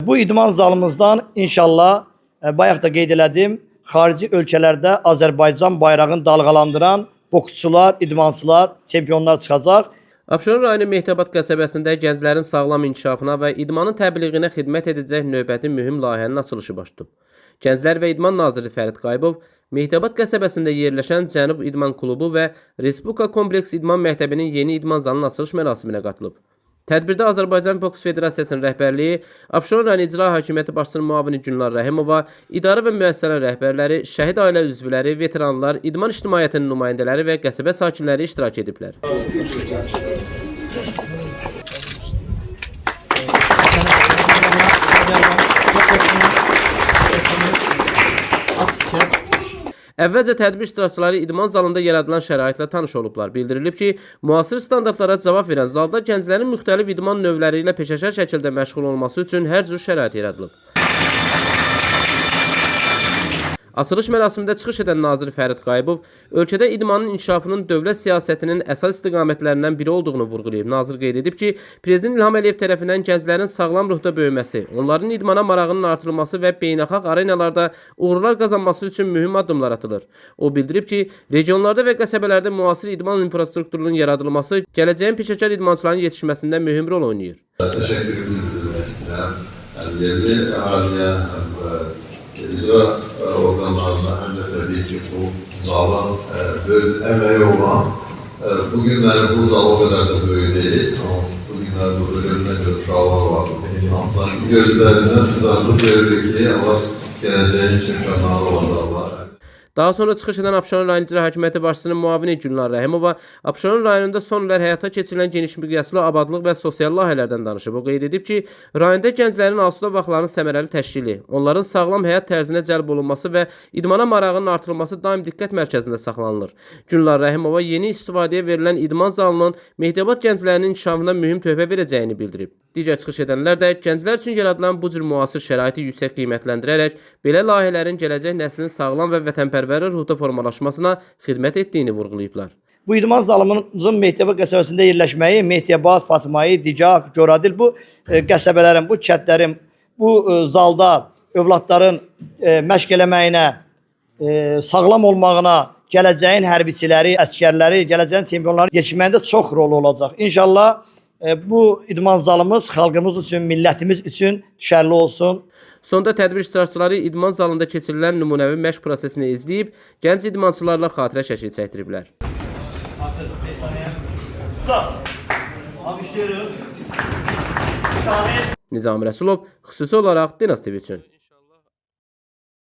Bu idman zalımızdan inşallah bayaq da qeyd elədim, xarici ölkələrdə Azərbaycan bayrağını dalğalandıran boksçular, idmançılar, çempionlar çıxacaq. Abşeron rayonu Mehdəbad qəsəbəsində gənclərin sağlam inkişafına və idmanın təbliğinə xidmət edəcək növbəti mühüm layihənin açılışı baş tutub. Gənclər və İdman naziri Fərid Qayıbov Mehdəbad qəsəbəsində yerləşən Cənub İdman Klubu və Respublika Kompleks İdman Məktəbinin yeni idman zalının açılış mərasiminə qatılıb. Tədbirdə Azərbaycan Boks Federasiyasının rəhbərliyi, Abşeron rayon İcra Hakimiyyəti başçısının müavini Gülnar Rəhimova, idarə və müəssisənin rəhbərləri, şəhid ailə üzvləri, veteranlar, idman ictimaiyyətinin nümayəndələri və qəsəbə sakinləri iştirak ediblər. Əvvəlcə tədbir iştirakçıları idman zalında yaradılan şəraitlə tanış olublar. Bildirilib ki, müasir standartlara cavab verən zalda gənclərin müxtəlif idman növləri ilə peşəkar şəkildə məşğul olması üçün hər cür şərait yaradılıb. Açılış mərasimində çıxış edən nazir Fərid Qayıbov ölkədə idmanın inkişafının dövlət siyasətinin əsas istiqamətlərindən biri olduğunu vurğulayıb. Nazir qeyd edib ki, Prezident İlham Əliyev tərəfindən gənclərin sağlam ruhda böyüməsi, onların idmana marağının artırılması və beynəlxalq arenalarda uğurlar qazanması üçün mühüm addımlar atılır. O bildirib ki, regionlarda və qəsəbələrdə müasir idman infrastrukturunun yaradılması gələcəyin peşəkar idmançıların yetişməsində mühüm rol oynayır. Təşəkkürümüzü bildirmək istəyirəm. Həm yerli əhaliyə, həm icra orqanlarına həmçədə ki, bu zalın böyük əməyi olan, bu günləri bu zal o qədər də böyük deyil, amma bu günləri bu bölümdən görə uşaqlar var. Hansılar göstərindən biz artıq görürük ki, onlar gələcəyin çempionları olacaqlar. Daha sonra çıxış edən Abşeron rayon İcra Hakimiyyəti başçısının müavini Gülnar Rəhimova Abşeron rayonunda son illər həyata keçirilən geniş miqyaslı abadlıq və sosial layihələrdən danışıb. O qeyd edib ki, rayonda gənclərin asudə vaxtlarının səmərəli təşkili, onların sağlam həyat tərzinə cəlb olunması və idmana marağının artırılması daim diqqət mərkəzində saxlanılır. Gülnar Rəhimova yeni istifadəyə verilən idman zalının Mehdəbad gənclərinin inkişafına mühüm töhfə verəcəyini bildirib. Digər çıxış edənlər də gənclər üçün yaradılan bu cür müasir şəraiti yüksək qiymətləndirərək belə layihələrin gələcək nəslin sağlam və vətənpərvər ruhda formalaşmasına xidmət etdiyini vurğulayıblar. Bu idman zalımızın Mehdəbad qəsəbəsində yerləşməyi Mehdəbad, Fatmayı, Dicaq, Coradil bu qəsəbələrin, bu kəndlərin, bu zalda övladların məşq eləməyinə, sağlam olmağına, gələcəyin hərbiçiləri, əskərləri, gələcəyin çempionları yetişməyində çox rolu olacaq. İnşallah bu idman zalımız xalqımız üçün, millətimiz üçün düşərli olsun. Sonda tədbir iştirakçıları idman zalında keçirilən nümunəvi məşq prosesini izləyib, gənc idmançılarla xatirə şəkli çəkdiriblər. Nizami Rəsulov, xüsusi olaraq Dinas TV üçün.